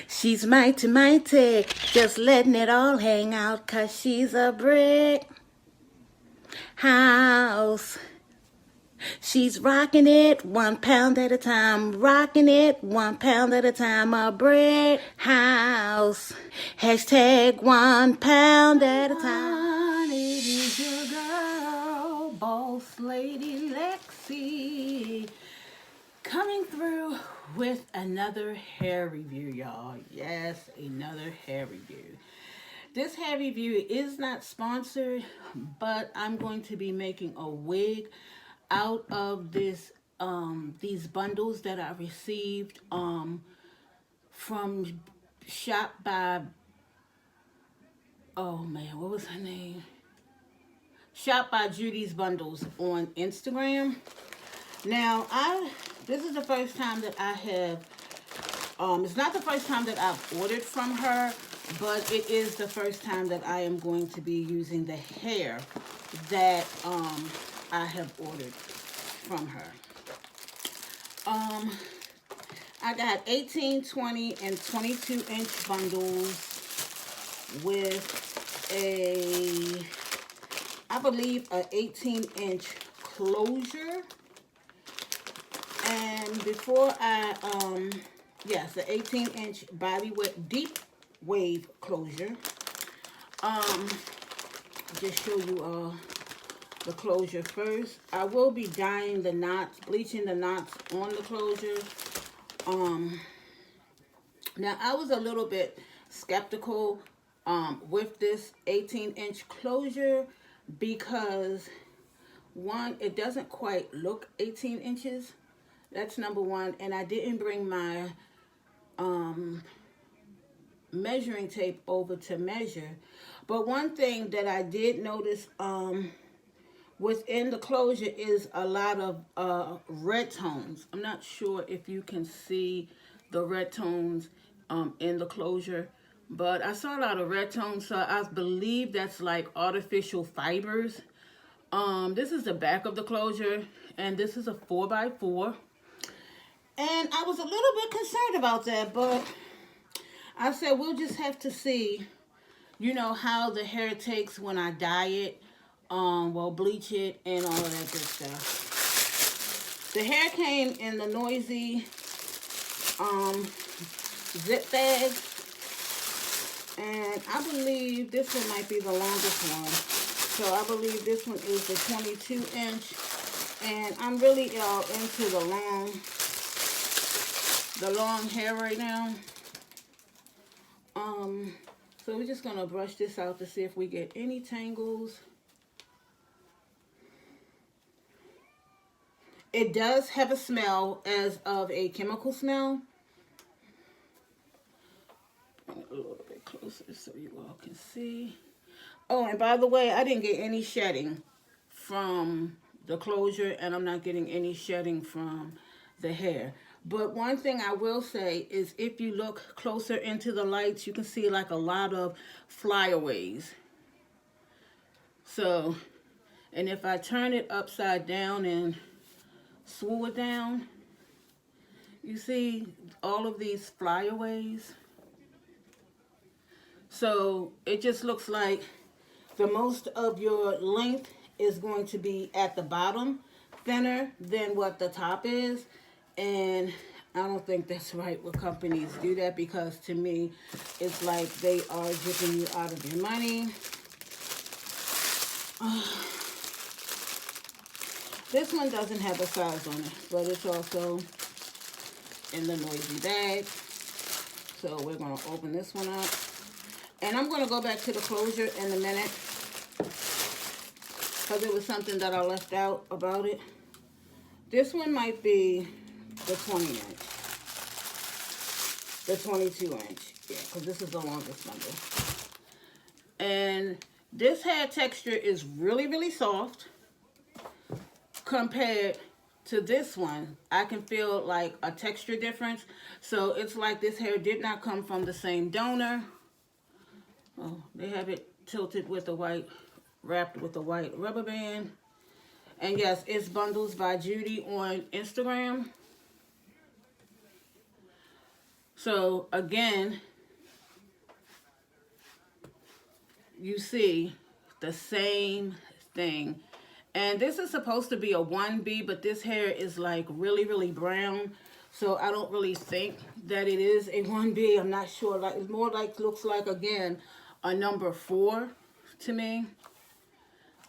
She's mighty, mighty, just letting it all hang out 'cause she's a brick house. She's rocking it 1 pound at a time, rocking it 1 pound at a time, a brick house. Hashtag 1 pound at a time. It is your girl, Boss Lady Lexi, coming through with another hair review, y'all. Yes, another hair review. This hair review is not sponsored, but I'm going to be making a wig out of these bundles that I received from Shop by, oh man, what was her name? Shop by Judy's Bundles on Instagram. Now, this is the first time that I have, it's not the first time that I've ordered from her, but it is the first time that I am going to be using the hair that I have ordered from her. I got 18, 20, and 22-inch bundles with I believe, a 18-inch closure. And before yes, the 18-inch body width deep wave closure. Just show you the closure first. I will be dyeing the knots, bleaching the knots on the closure. Now I was a little bit skeptical with this 18-inch closure because one, it doesn't quite look 18 inches. That's number one. And I didn't bring my measuring tape over to measure. But one thing that I did notice within the closure is a lot of red tones. I'm not sure if you can see the red tones in the closure, but I saw a lot of red tones, so I believe that's like artificial fibers. This is the back of the closure, and this is a 4x4. And I was a little bit concerned about that, but I said we'll just have to see, you know, how the hair takes when I dye it, well, bleach it, and all of that good stuff. The hair came in the noisy zip bag, and I believe this one might be the longest one. So I believe this one is the 22-inch, and I'm really into the long hair right now. So we're just gonna brush this out to see if we get any tangles. It does have a smell as of a chemical smell. Bring it a little bit closer so you all can see. Oh, and by the way, I didn't get any shedding from the closure, and I'm not getting any shedding from the hair. But one thing I will say is if you look closer into the lights, you can see like a lot of flyaways. So, and if I turn it upside down and swoop it down, you see all of these flyaways. So it just looks like the most of your length is going to be at the bottom, thinner than what the top is. And I don't think that's right when companies do that, because to me, it's like they are giving you out of your money. This one doesn't have a size on it, but it's also in the noisy bag. So we're going to open this one up. And I'm going to go back to the closure in a minute, because there was something that I left out about it. This one might be the 20-inch. The 22-inch. Yeah, because this is the longest bundle. And this hair texture is really, really soft compared to this one. I can feel like a texture difference. So it's like this hair did not come from the same donor. Oh, they have it tilted with the white, wrapped with a white rubber band. And yes, it's Bundles by Judy on Instagram. So again, you see the same thing. And this is supposed to be a 1B, but this hair is like really, really brown. So I don't really think that it is a 1B. I'm not sure. Like, it's more like, looks like, again, a number 4 to me.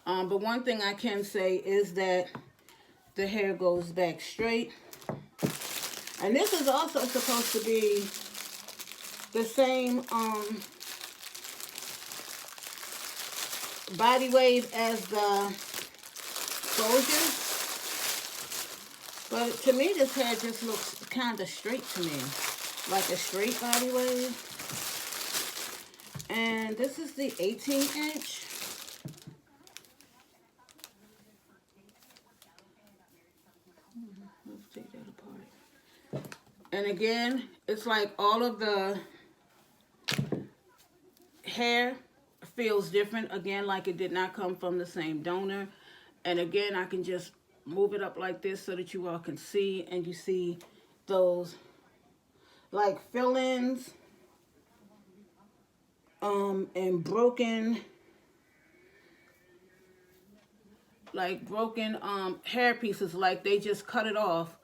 But one thing I can say is that the hair goes back straight. And this is also supposed to be the same body wave as the closure. But to me, this hair just looks kind of straight to me. Like a straight body wave. And this is the 18-inch. Let's take that apart. And again, it's like all of the hair feels different. Again, like it did not come from the same donor. And again, I can just move it up like this so that you all can see. And you see those like fill-ins and broken hair pieces, like they just cut it off.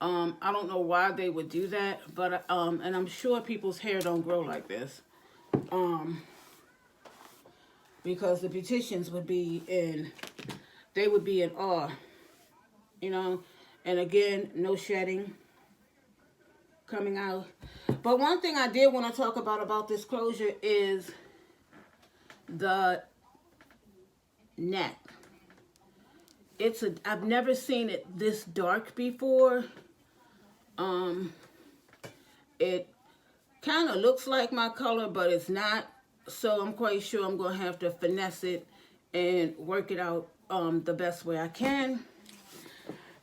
I don't know why they would do that, but and I'm sure people's hair don't grow like this, because the beauticians would be in awe, you know. And again, no shedding coming out. But one thing I did want to talk about this closure is the neck. I've never seen it this dark before. It kind of looks like my color, but it's not. So I'm quite sure I'm going to have to finesse it and work it out the best way I can.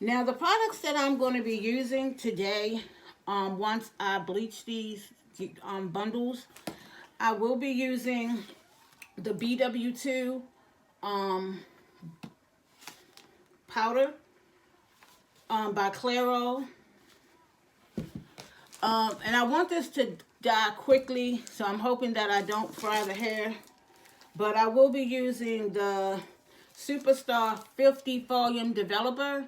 Now, the products that I'm going to be using today, once I bleach these bundles, I will be using the BW2 powder by Clairol. And I want this to dye quickly, so I'm hoping that I don't fry the hair. But I will be using the Superstar 50 Volume Developer.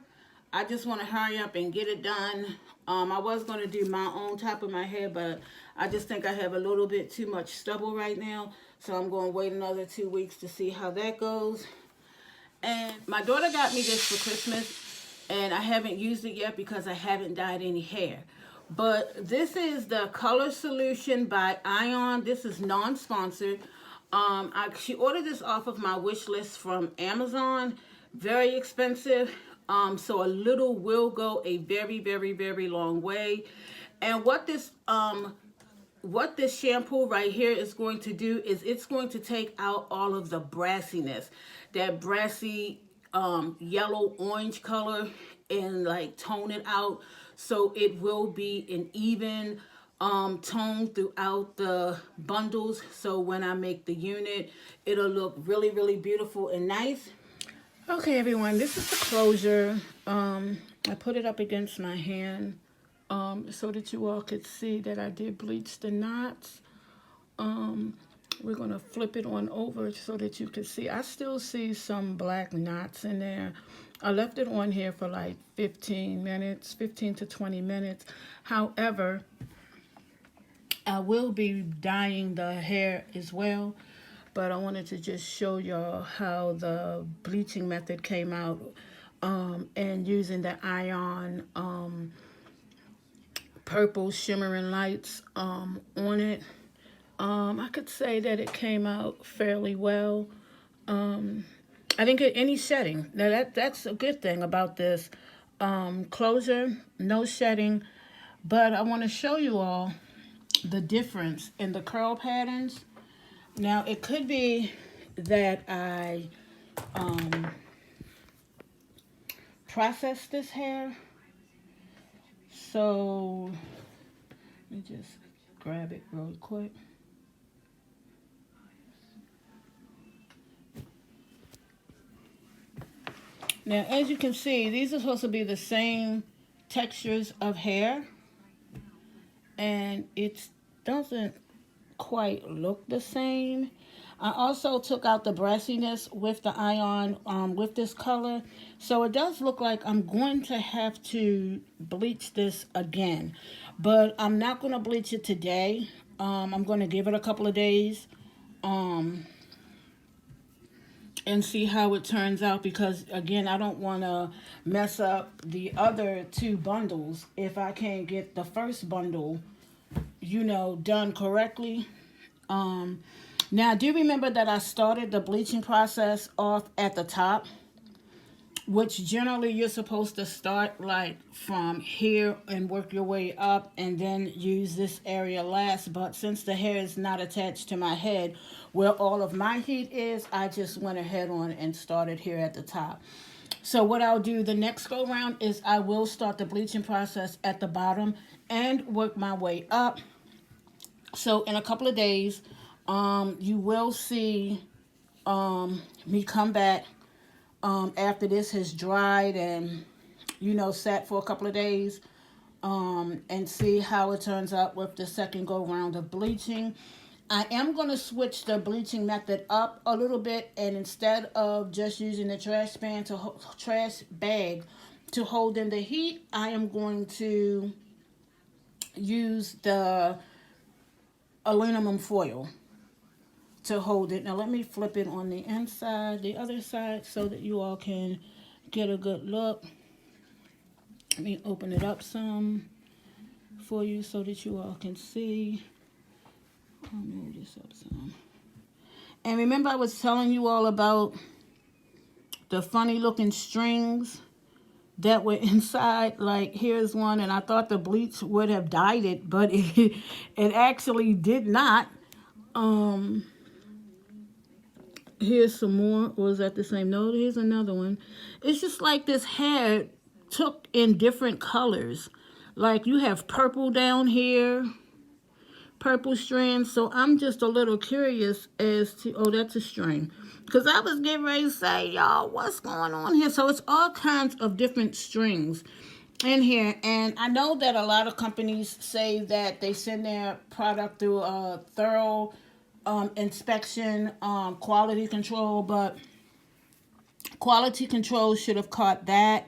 I just want to hurry up and get it done. I was going to do my own top of my hair, but I just think I have a little bit too much stubble right now. So I'm going to wait another 2 weeks to see how that goes. And my daughter got me this for Christmas, and I haven't used it yet because I haven't dyed any hair. But this is the Color Solution by Ion. This is non-sponsored. She ordered this off of my wish list from Amazon. Very expensive. So a little will go a very, very, very long way. And what this shampoo right here is going to do is it's going to take out all of the brassiness, that brassy yellow orange color, and like tone it out so it will be an even tone throughout the bundles. So when I make the unit, it'll look really, really beautiful and nice. Okay, everyone, this is the closure. I put it up against my hand so that you all could see that I did bleach the knots. We're going to flip it on over so that you can see. I still see some black knots in there. I left it on here for like 15 minutes, 15 to 20 minutes. However, I will be dyeing the hair as well. But I wanted to just show y'all how the bleaching method came out, and using the Ion purple shimmering lights on it. I could say that it came out fairly well. I didn't get any shedding. Now that's a good thing about this closure, no shedding. But I want to show you all the difference in the curl patterns. Now, it could be that I processed this hair. So, let me just grab it real quick. Now, as you can see, these are supposed to be the same textures of hair. and it doesn't quite look the same. I also took out the brassiness with the iron with this color. So it does look like I'm going to have to bleach this again. But I'm not going to bleach it today. I'm going to give it a couple of days um, and see how it turns out, because again, I don't want to mess up the other two bundles if I can't get the first bundle, done correctly. Um, Now, do remember that I started the bleaching process off at the top, which generally you're supposed to start like from here and work your way up and then use this area last. But since the hair is not attached to my head where all of my heat is, I just went ahead on and started here at the top. So what I'll do the next go round is I will start the bleaching process at the bottom and work my way up. So in a couple of days, you will see me come back after this has dried and, sat for a couple of days, and see how it turns out with the second go round of bleaching. I am going to switch the bleaching method up a little bit, and instead of just using the trash bag to hold in the heat, I am going to use the aluminum foil to hold it. Now let me flip it on the inside, the other side, so that you all can get a good look. Let me open it up some for you so that you all can see. I'll move this up some. And remember I was telling you all about the funny looking strings that were inside. Like here's one, and I thought the bleach would have dyed it, but it actually did not. Here's some more. Or is that the same? No, here's another one. It's just like this hair took in different colors. Like you have purple down here, purple strands. So I'm just a little curious as to, oh, that's a string. Because I was getting ready to say, y'all, what's going on here? So it's all kinds of different strings in here. And I know that a lot of companies say that they send their product through a thorough inspection, quality control, but quality control should have caught that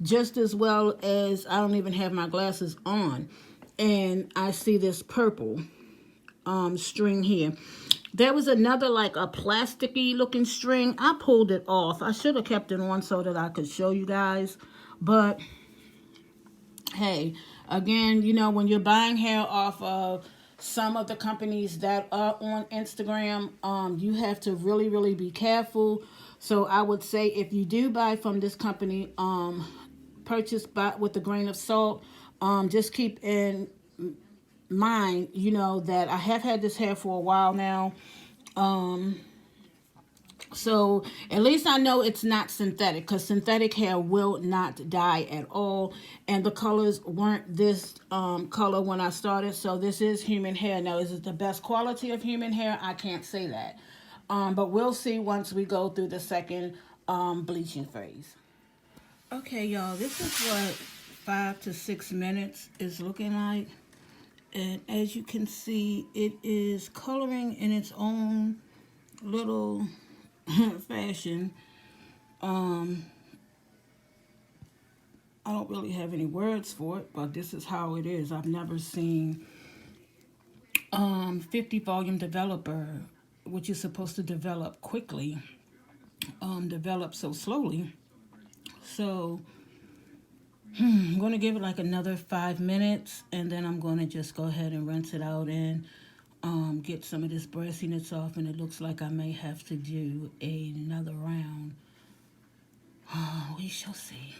just as well as I don't even have my glasses on. And I see this purple string here. There was another like a plasticky looking string. I pulled it off. I should have kept it on so that I could show you guys. But hey, again, when you're buying hair off of some of the companies that are on Instagram, you have to really, really be careful. So I would say if you do buy from this company, purchase with a grain of salt. Just keep in mind, that I have had this hair for a while now. So at least I know it's not synthetic, because synthetic hair will not dye at all. And the colors weren't this color when I started. So this is human hair. Now, is it the best quality of human hair? I can't say that. But we'll see once we go through the second bleaching phase. Okay, y'all, this is what 5 to 6 minutes is looking like. And as you can see, it is coloring in its own little fashion. I don't really have any words for it, but this is how it is. I've never seen 50 volume developer, which is supposed to develop quickly, develop so slowly. So I'm going to give it like another 5 minutes, and then I'm going to just go ahead and rinse it out and get some of this brassiness off. And it looks like I may have to do another round. We shall see.